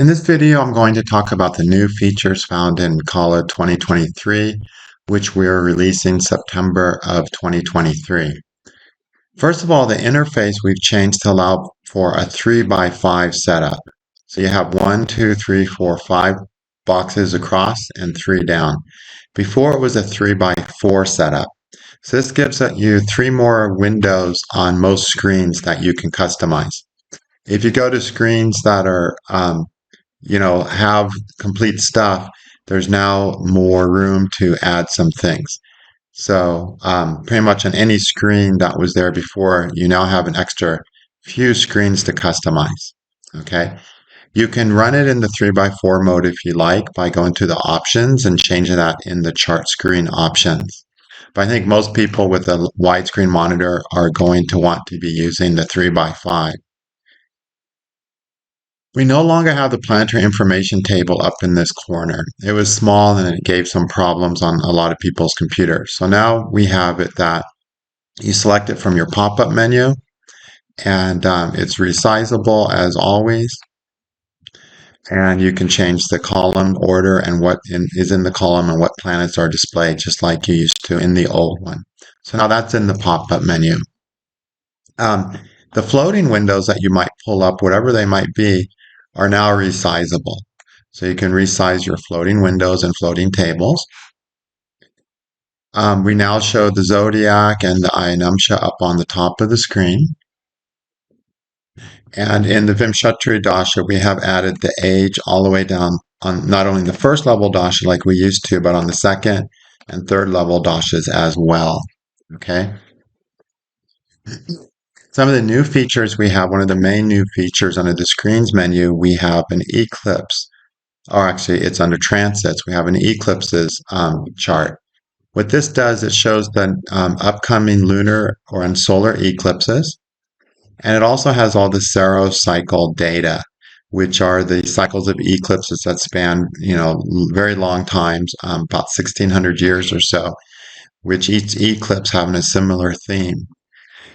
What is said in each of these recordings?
In this video, I'm going to talk about the new features found in Kala 2023, which we're releasing September of 2023. First of all, the interface we've changed to allow for a 3x5 setup. So you have 1, 2, 3, 4, 5 boxes across and 3 down. Before it was a 3x4 setup. So this gives you 3 more windows on most screens that you can customize. If you go to screens that are have complete stuff, there's now more room to add some things. So pretty much on any screen that was there before, you now have an extra few screens to customize. Okay. You can run it in the 3x4 mode if you like by going to the options and changing that in the chart screen options. But I think most people with a widescreen monitor are going to want to be using the 3x5. We no longer have the planetary information table up in this corner. It was small and it gave some problems on a lot of people's computers. So now we have it that you select it from your pop-up menu, and it's resizable as always. And you can change the column order and what is in the column and what planets are displayed, just like you used to in the old one. So now that's in the pop-up menu. The floating windows that you might pull up, whatever they might be, are now resizable. So you can resize your floating windows and floating tables. We now show the zodiac and the Ayanamsha up on the top of the screen. And in the Vimshatri Dasha, we have added the age all the way down on not only the first level Dasha like we used to, but on the second and third level Dashas as well. Okay. Some of the new features we have, one of the main new features under the screens menu, we have an eclipse, or actually it's under transits. We have an eclipses chart. What this does, it shows the upcoming lunar or solar eclipses. And it also has all the Saros cycle data, which are the cycles of eclipses that span, very long times, about 1600 years or so, which each eclipse having a similar theme.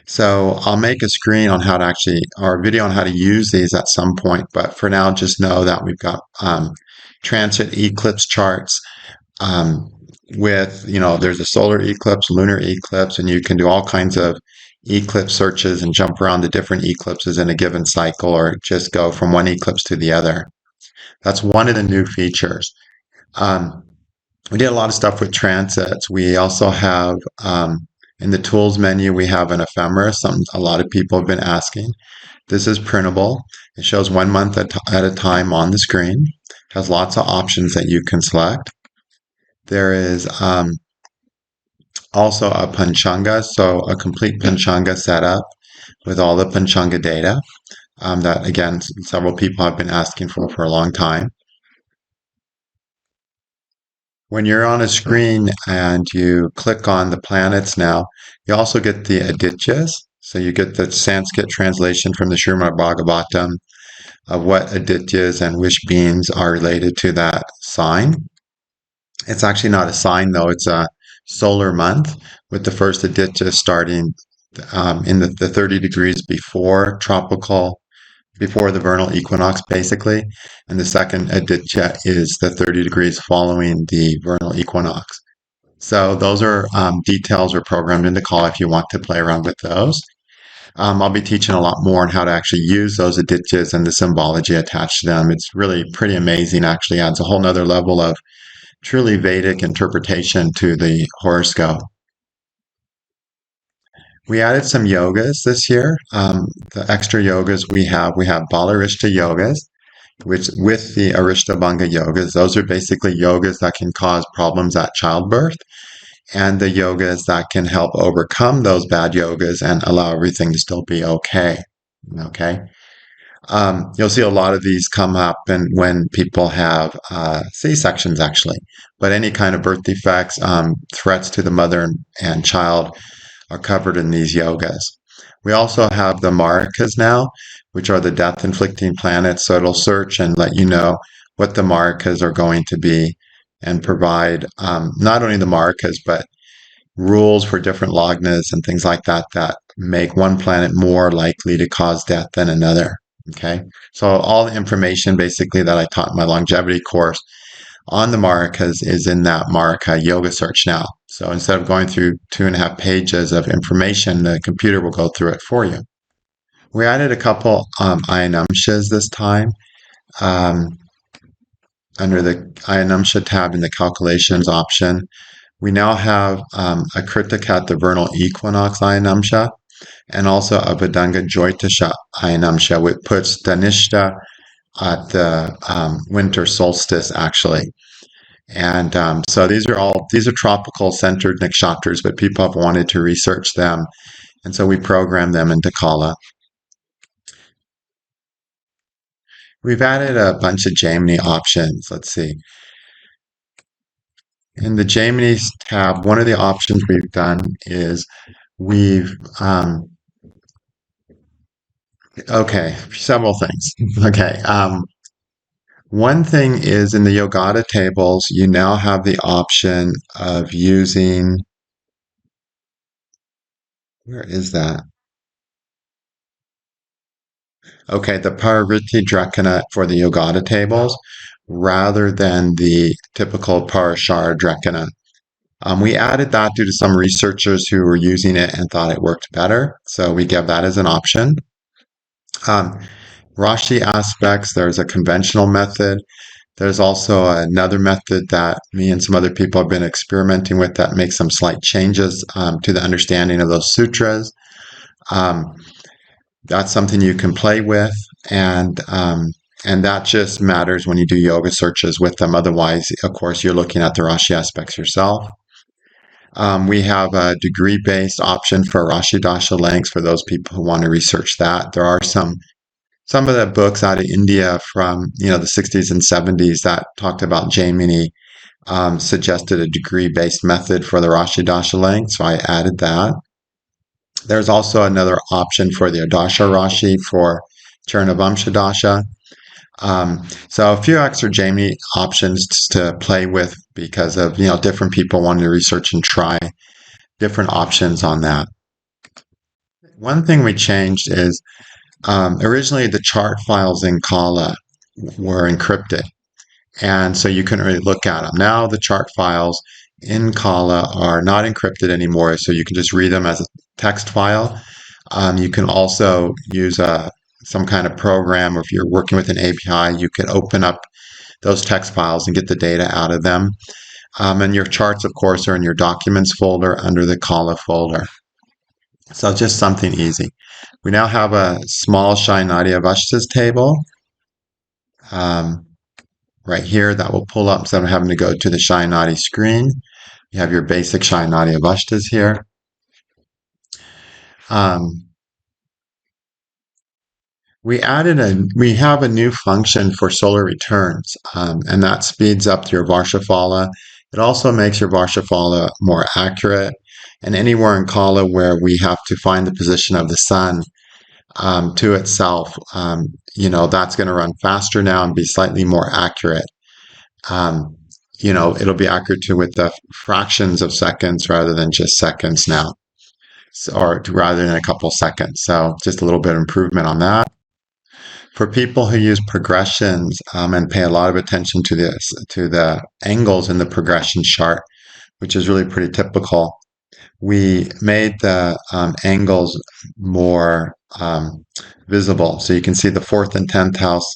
So I'll make a screen on how to or a video on how to use these at some point. But for now, just know that we've got transit eclipse charts with, there's a solar eclipse, lunar eclipse, and you can do all kinds of eclipse searches and jump around the different eclipses in a given cycle or just go from one eclipse to the other. That's one of the new features. We did a lot of stuff with transits. We also have in the tools menu, we have an ephemeris, something a lot of people have been asking. This is printable. It shows 1 month at a time on the screen. It has lots of options that you can select. There is also a Panchanga, so a complete Panchanga setup with all the Panchanga data that, again, several people have been asking for a long time. When you're on a screen and you click on the planets now, you also get the adityas. So you get the Sanskrit translation from the Srimad Bhagavatam of what adityas and which beings are related to that sign. It's actually not a sign, though. It's a solar month, with the first aditya starting in the 30 degrees before the vernal equinox, basically. And the second aditya is the 30 degrees following the vernal equinox. So those are details are programmed into Kala if you want to play around with those. I'll be teaching a lot more on how to actually use those adityas and the symbology attached to them. It's really pretty amazing, actually adds a whole nother level of truly Vedic interpretation to the horoscope. We added some yogas this year. The extra yogas we have Balarishta yogas, which with the Arishtabhanga yogas, those are basically yogas that can cause problems at childbirth, and the yogas that can help overcome those bad yogas and allow everything to still be okay. Okay. You'll see a lot of these come up when people have C-sections, actually, but any kind of birth defects, threats to the mother and child are covered in these yogas. We also have the Marikas now, which are the death-inflicting planets. So it'll search and let you know what the Marikas are going to be and provide not only the Marikas, but rules for different lagnas and things like that that make one planet more likely to cause death than another. Okay. So all the information basically that I taught in my longevity course on the Marikas is in that Marika yoga search now. So instead of going through 2.5 pages of information, the computer will go through it for you. We added a couple Ayanamshas this time. Um, Under the Ayanamsha tab in the calculations option, we now have a Kritikat, the vernal equinox Ayanamsha, and also a Vedanga Jyotisha Ayanamsha, which puts Dhanishta at the winter solstice, actually. And so these are tropical centered nakshatras, but people have wanted to research them, and so we program them into Kala. We've added a bunch of Gemini options. Let's see. In the Gemini tab, one of the options we've done is we've okay, several things. Okay. One thing is in the Yogada tables, you now have the option of using, where is that? Okay, the Parivriti Drekana for the Yogada tables rather than the typical Parashara Drekana. We added that due to some researchers who were using it and thought it worked better. So we give that as an option. Um, Rashi aspects, there's a conventional method. There's also another method that me and some other people have been experimenting with that makes some slight changes to the understanding of those sutras. Um, that's something you can play with, and that just matters when you do yoga searches with them. Otherwise, of course, you're looking at the Rashi aspects yourself. We have a degree-based option for Rashi Dasha lengths for those people who want to research that. There are some of the books out of India from the 60s and 70s that talked about Jaimini suggested a degree-based method for the Rashi Dasha length, so I added that. There's also another option for the Adasha Rashi for Chernavamsha Dasha. So a few extra Jaimini options to play with because of different people wanting to research and try different options on that. One thing we changed is originally the chart files in Kala were encrypted, and so you couldn't really look at them. Now the chart files in Kala are not encrypted anymore, so you can just read them as a text file. You can also use some kind of program, or if you're working with an API, you can open up those text files and get the data out of them. And your charts, of course, are in your documents folder under the Kala folder. So just something easy. We now have a small Shainati Avashtas table right here that will pull up instead of having to go to the Shainati screen. You have your basic Shainati Avashtas here. We have a new function for solar returns, and that speeds up your Varshafala. It also makes your Varshafala more accurate. And anywhere in Kala where we have to find the position of the sun to itself, that's going to run faster now and be slightly more accurate. It'll be accurate with the fractions of seconds rather than just seconds now, or rather than a couple seconds. So just a little bit of improvement on that. For people who use progressions and pay a lot of attention to the angles in the progression chart, which is really pretty typical, we made the angles more visible. So you can see the 4th and 10th house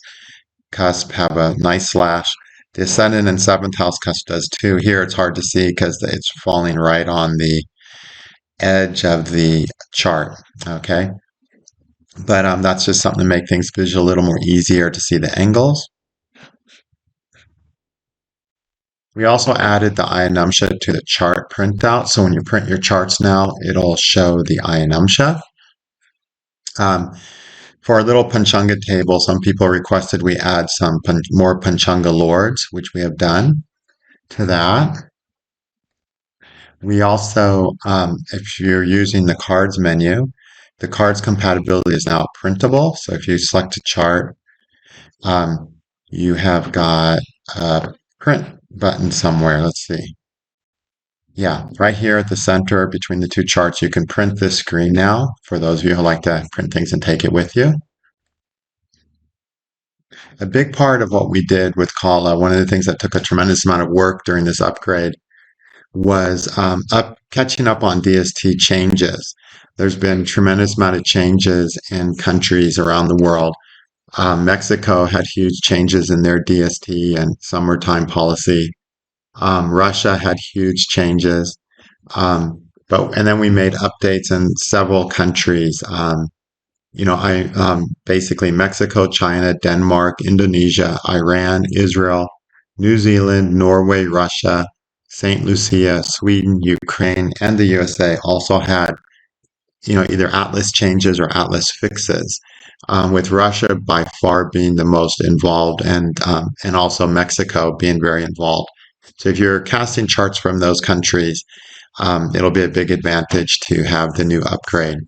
cusp have a nice slash. The ascendant and 7th house cusp does too. Here it's hard to see because it's falling right on the edge of the chart. Okay. But that's just something to make things visual a little more easier to see the angles. We also added the Ayanamsha to the chart printout. So when you print your charts now, it'll show the Ayanamsha. For our little Panchanga table, some people requested we add some more Panchanga lords, which we have done to that. We also, if you're using the cards menu, the cards compatibility is now printable. So if you select a chart, you have got a print button somewhere. Let's see. Yeah, right here at the center between the two charts, you can print this screen now for those of you who like to print things and take it with you. A big part of what we did with Kala, one of the things that took a tremendous amount of work during this upgrade was catching up on DST changes. There's been tremendous amount of changes in countries around the world. Mexico had huge changes in their DST and summertime policy. Russia had huge changes. And then we made updates in several countries. I basically Mexico, China, Denmark, Indonesia, Iran, Israel, New Zealand, Norway, Russia, St. Lucia, Sweden, Ukraine, and the USA also had, either Atlas changes or Atlas fixes. With Russia by far being the most involved, and also Mexico being very involved. So if you're casting charts from those countries, it'll be a big advantage to have the new upgrade.